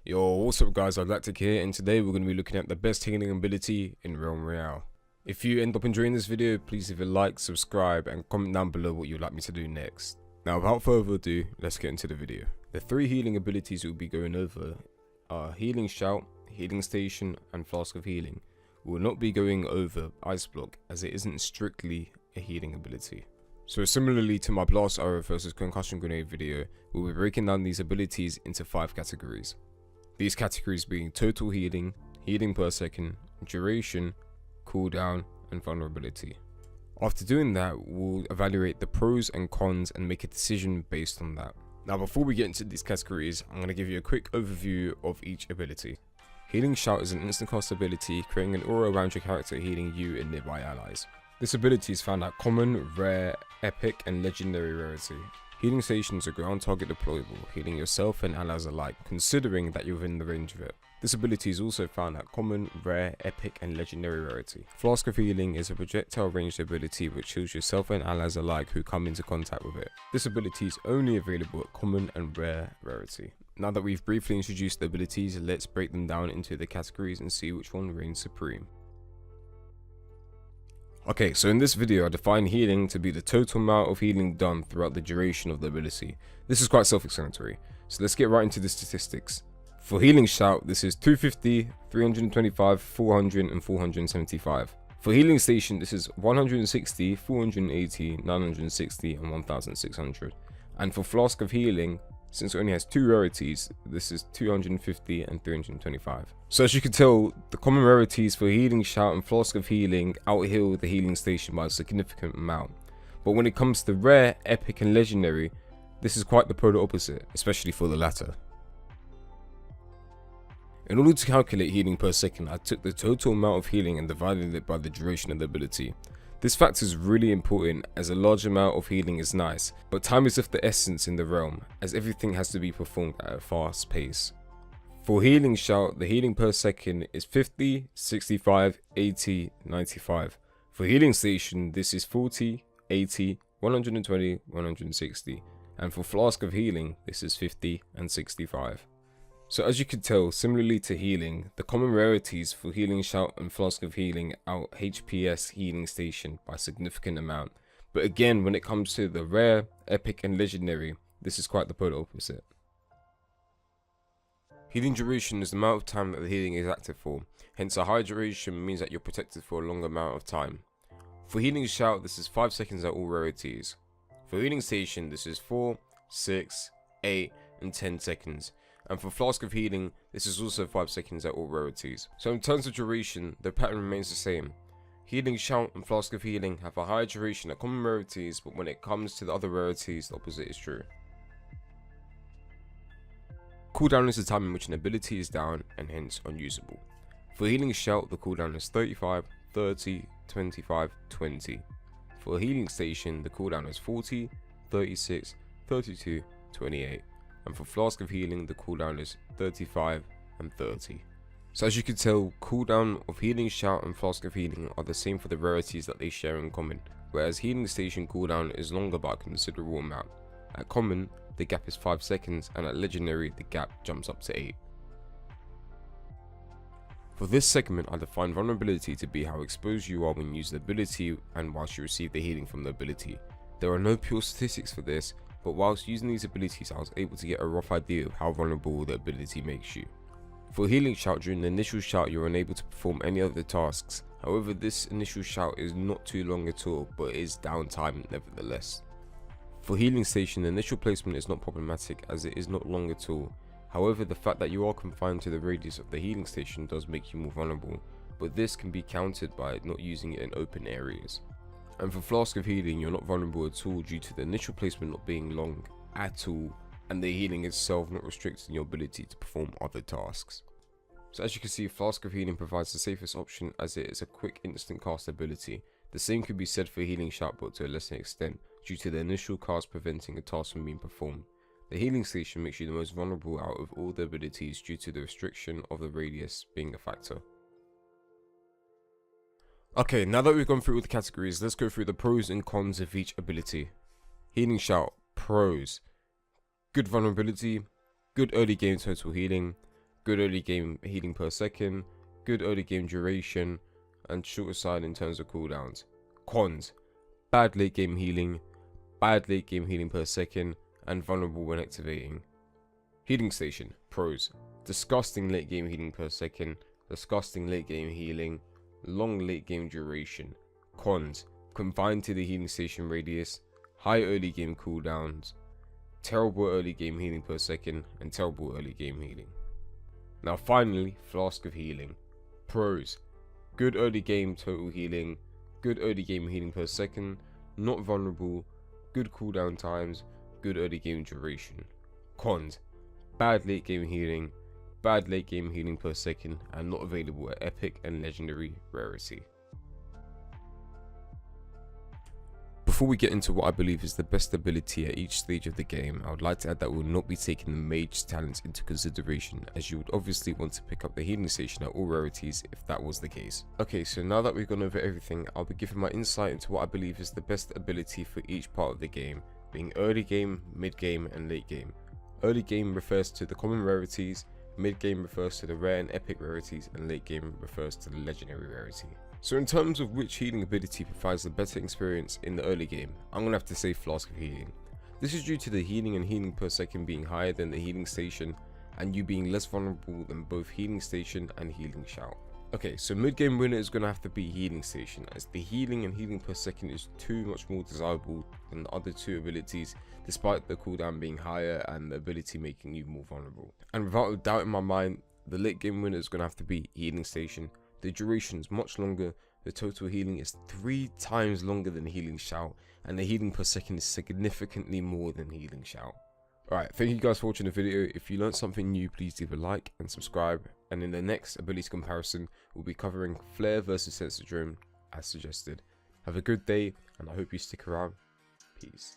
Yo, what's up guys, Ardactic here, and today we're going to be looking at the best healing ability in Royale. If you end up enjoying this video, please leave a like, subscribe, and comment down below what you'd like me to do next. Now without further ado, let's get into the video. The three healing abilities we'll be going over are Healing Shout, Healing Station, and Flask of Healing. We will not be going over Ice Block as it isn't strictly a healing ability. So similarly to my Blast Arrow versus Concussion Grenade video, we'll be breaking down these abilities into 5 categories. These categories being total healing, healing per second, duration, cooldown, and vulnerability. After doing that, we'll evaluate the pros and cons and make a decision based on that. Now before we get into these categories, I'm going to give you a quick overview of each ability. Healing Shout is an instant cast ability, creating an aura around your character, healing you and nearby allies. This ability is found at common, rare, epic, and legendary rarity. Healing Station is a ground target deployable, healing yourself and allies alike, considering that you're within the range of it. This ability is also found at common, rare, epic, and legendary rarity. Flask of Healing is a projectile ranged ability which heals yourself and allies alike who come into contact with it. This ability is only available at common and rare rarity. Now that we've briefly introduced the abilities, let's break them down into the categories and see which one reigns supreme. Okay, so in this video I define healing to be the total amount of healing done throughout the duration of the ability. This is quite self-explanatory, so let's get right into the statistics. For Healing Shout, this is 250, 325, 400, and 475. For Healing Station, this is 160, 480, 960, and 1600. And for Flask of Healing, since it only has 2 rarities, this is 250 and 325. So as you can tell, the common rarities for Healing Shout and Flask of Healing out-heal the Healing Station by a significant amount. But when it comes to rare, epic, and legendary, this is quite the polar opposite, especially for the latter. In order to calculate healing per second, I took the total amount of healing and divided it by the duration of the ability. This fact is really important as a large amount of healing is nice, but time is of the essence in the realm as everything has to be performed at a fast pace. For Healing Shout, the healing per second is 50, 65, 80, 95. For Healing Station, this is 40, 80, 120, 160. And for Flask of Healing, this is 50 and 65. So as you can tell, similarly to healing, the common rarities for Healing Shout and Flask of Healing out HPS Healing Station by a significant amount. But again, when it comes to the rare, epic, and legendary, this is quite the polar opposite. Healing duration is the amount of time that the healing is active for, hence a high duration means that you're protected for a longer amount of time. For Healing Shout, this is 5 seconds at all rarities. For Healing Station, this is 4, 6, 8, and 10 seconds. And for Flask of Healing, this is also 5 seconds at all rarities. So in terms of duration, the pattern remains the same. Healing Shout and Flask of Healing have a higher duration at common rarities, but when it comes to the other rarities, the opposite is true. Cooldown is the time in which an ability is down and hence unusable. For Healing Shout, the cooldown is 35, 30, 25, 20. For Healing Station, the cooldown is 40, 36, 32, 28. And for Flask of Healing, the cooldown is 35 and 30. So as you can tell, cooldown of Healing Shout and Flask of Healing are the same for the rarities that they share in common, whereas Healing Station cooldown is longer by a considerable amount. At common, the gap is 5 seconds, and at legendary, the gap jumps up to 8. For this segment, I define vulnerability to be how exposed you are when you use the ability and whilst you receive the healing from the ability. There are no pure statistics for this, but whilst using these abilities I was able to get a rough idea of how vulnerable the ability makes you. For Healing Shout, during the initial shout you are unable to perform any other tasks, however this initial shout is not too long at all but is downtime nevertheless. For Healing Station, the initial placement is not problematic as it is not long at all, however the fact that you are confined to the radius of the Healing Station does make you more vulnerable, but this can be countered by not using it in open areas. And for Flask of Healing, you're not vulnerable at all due to the initial placement not being long at all and the healing itself not restricting your ability to perform other tasks. So as you can see, Flask of Healing provides the safest option as it is a quick instant cast ability. The same could be said for Healing Shout but to a lesser extent due to the initial cast preventing a task from being performed. The Healing Station makes you the most vulnerable out of all the abilities due to the restriction of the radius being a factor. Okay, now that we've gone through all the categories, let's go through the pros and cons of each ability. Healing Shout, pros. Good vulnerability, good early game total healing, good early game healing per second, good early game duration, and shorter side in terms of cooldowns. Cons: bad late game healing, bad late game healing per second, and vulnerable when activating. Healing station. Pros: disgusting late game healing per second, disgusting late game healing, long late game duration. Cons: confined to the healing station radius, high early game cooldowns, terrible early game healing per second, and terrible early game healing. Now finally, Flask of Healing. Pros: good early game total healing, good early game healing per second, not vulnerable, good cooldown times, good early game duration. Cons: bad late game healing, bad late game healing per second, and not available at epic and legendary rarity. Before we get into what I believe is the best ability at each stage of the game, I would like to add that we will not be taking the mage talents into consideration, as you would obviously want to pick up the healing station at all rarities if that was the case. Okay, so now that we've gone over everything, I'll be giving my insight into what I believe is the best ability for each part of the game, being early game, mid game, and late game. Early game refers to the common rarities, mid game refers to the rare and epic rarities, and late game refers to the legendary rarity. So in terms of which healing ability provides the better experience in the early game, I'm going to have to say Flask of Healing. This is due to the healing and healing per second being higher than the healing station, and you being less vulnerable than both healing station and healing shout. Okay, so mid game winner is going to have to be healing station, as the healing and healing per second is too much more desirable than the other two abilities, despite the cooldown being higher and the ability making you more vulnerable. And without a doubt in my mind, the late game winner is going to have to be healing station. The duration is much longer, the total healing is 3 times longer than healing shout, and the healing per second is significantly more than healing shout. Alright, thank you guys for watching the video. If you learned something new, please leave a like and subscribe, and in the next ability comparison, we'll be covering Flare versus Sensor Drone as suggested. Have a good day, and I hope you stick around. Peace.